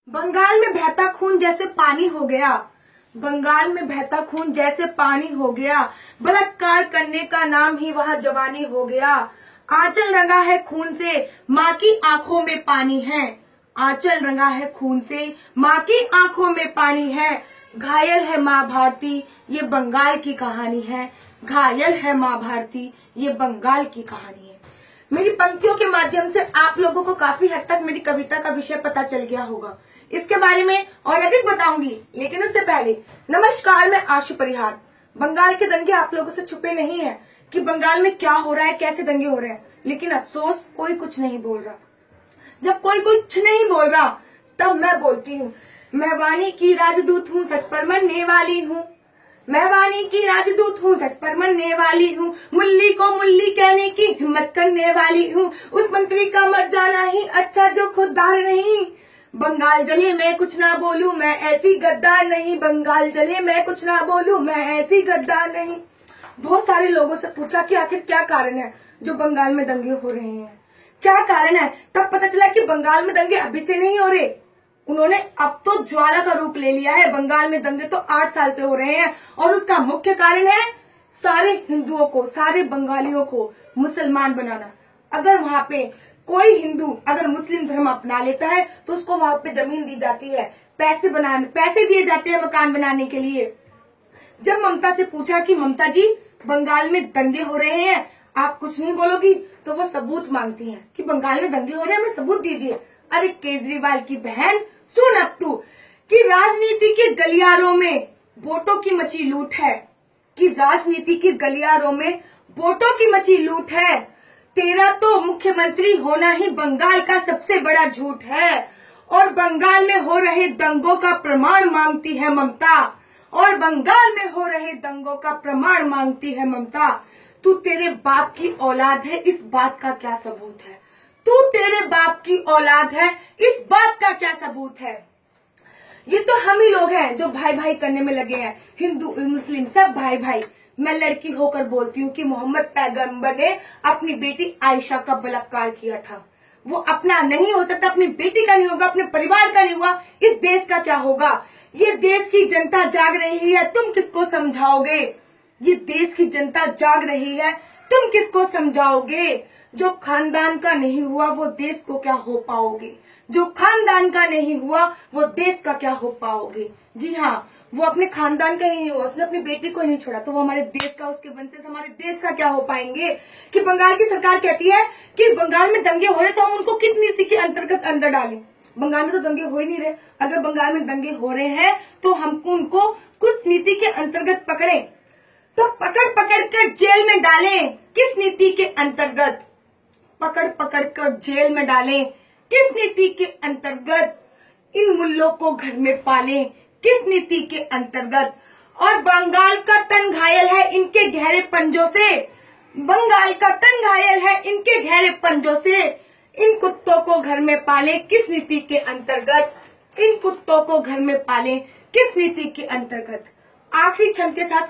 बंगाल में बहता खून जैसे पानी हो गया। बंगाल में बहता खून जैसे पानी हो गया। बलात्कार करने का नाम ही वहाँ जवानी हो गया। आंचल रंगा है खून से, माँ की आंखों में पानी है। आंचल रंगा है खून से, माँ की आंखों में पानी है। घायल है माँ भारती, ये बंगाल की कहानी है। घायल है माँ भारती, ये बंगाल की कहानी है। मेरी पंक्तियों के माध्यम से आप लोगों को काफी हद तक मेरी कविता का विषय पता चल गया होगा। इसके बारे में और अधिक बताऊंगी, लेकिन उससे पहले नमस्कार, मैं आशु परिहार। बंगाल के दंगे आप लोगों से छुपे नहीं है कि बंगाल में क्या हो रहा है, कैसे दंगे हो रहे हैं, लेकिन अफसोस कोई कुछ नहीं बोल रहा। जब कोई कुछ नहीं बोल रहा तब मैं बोलती हूँ। मैं वाणी की राजदूत हूँ, सच पर मरने वाली हूँ। मैं वाणी की राजदूत हूँ, सच पर मरने वाली हूँ। मुल्ली को मुल्ली कहने की हिम्मत करने वाली हूँ। उस मंत्री का मर जाना ही अच्छा जो खुददार नहीं। बंगाल जले मैं कुछ ना बोलूं, मैं ऐसी गद्दार नहीं। बंगाल जले मैं कुछ ना बोलूं, मैं ऐसी गद्दार नहीं। बहुत सारे लोगों से पूछा कि आखिर क्या कारण है जो बंगाल में दंगे हो रहे हैं, क्या कारण है। तब पता चला कि बंगाल में दंगे अभी से नहीं हो रहे, उन्होंने अब तो ज्वाला का रूप ले लिया है। बंगाल में दंगे तो 8 साल से हो रहे हैं और उसका मुख्य कारण है सारे हिंदुओं को, सारे बंगालियों को मुसलमान बनाना। अगर वहां पे कोई हिंदू अगर मुस्लिम धर्म अपना लेता है तो उसको वहां पे जमीन दी जाती है, पैसे दिए जाते हैं मकान बनाने के लिए। जब ममता से पूछा कि ममता जी बंगाल में दंगे हो रहे हैं, आप कुछ नहीं बोलोगी, तो वो सबूत मांगती हैं कि बंगाल में दंगे हो रहे हैं, हमें सबूत दीजिए। अरे केजरीवाल की बहन, सुन अब तू कि राजनीति के गलियारों में वोटों की मची लूट है, कि राजनीति के गलियारों में वोटों की मची लूट है। तेरा तो मुख्यमंत्री होना ही बंगाल का सबसे बड़ा झूठ है, और बंगाल में हो रहे दंगों का प्रमाण मांगती है ममता, और बंगाल में हो रहे दंगों का प्रमाण मांगती है ममता। तू तेरे बाप की औलाद है, इस बात का क्या सबूत है। तू तेरे बाप की औलाद है, इस बात का क्या सबूत है। ये तो हम ही लोग हैं जो भाई भाई करने में लगे हैं, हिंदू मुस्लिम सब भाई भाई। मैं लड़की होकर बोलती हूँ कि मोहम्मद पैगंबर ने अपनी बेटी आयशा का बलात्कार किया था। वो अपना नहीं हो सकता, अपनी बेटी का नहीं होगा, अपने परिवार का नहीं हुआ, इस देश का क्या होगा। ये देश की जनता जाग रही है, तुम किसको समझाओगे। ये देश की जनता जाग रही है, तुम किसको समझाओगे। जो खानदान का नहीं हुआ वो देश को क्या हो पाओगे। जो खानदान का नहीं हुआ वो देश का क्या हो पाओगे। जी हाँ, वो अपने खानदान का ही नहीं हुआ, उसने अपनी बेटी को ही नहीं छोड़ा, तो वो हमारे देश का, उसके वंशज हमारे देश का क्या हो पाएंगे। कि बंगाल की सरकार कहती है कि बंगाल में दंगे हो रहे तो हम उनको किस नीति के अंतर्गत अंदर डालें। बंगाल में तो दंगे हो ही नहीं रहे। अगर बंगाल में दंगे हो रहे हैं तो हम उनको कुछ नीति के अंतर्गत पकड़े, तो पकड़ पकड़ कर जेल में डालें। किस नीति के अंतर्गत पकड़ पकड़ कर जेल में डालें, किस नीति के अंतर्गत इन मुल्लों को घर में पालें, किस नीति के अंतर्गत। और बंगाल का तन घायल है इनके गहरे पंजों से, बंगाल का तन घायल है इनके गहरे पंजों से। इन कुत्तों को घर में पालें, किस नीति के अंतर्गत। इन कुत्तों को घर में पालें, किस नीति के अंतर्गत। आखिरी क्षण के साथ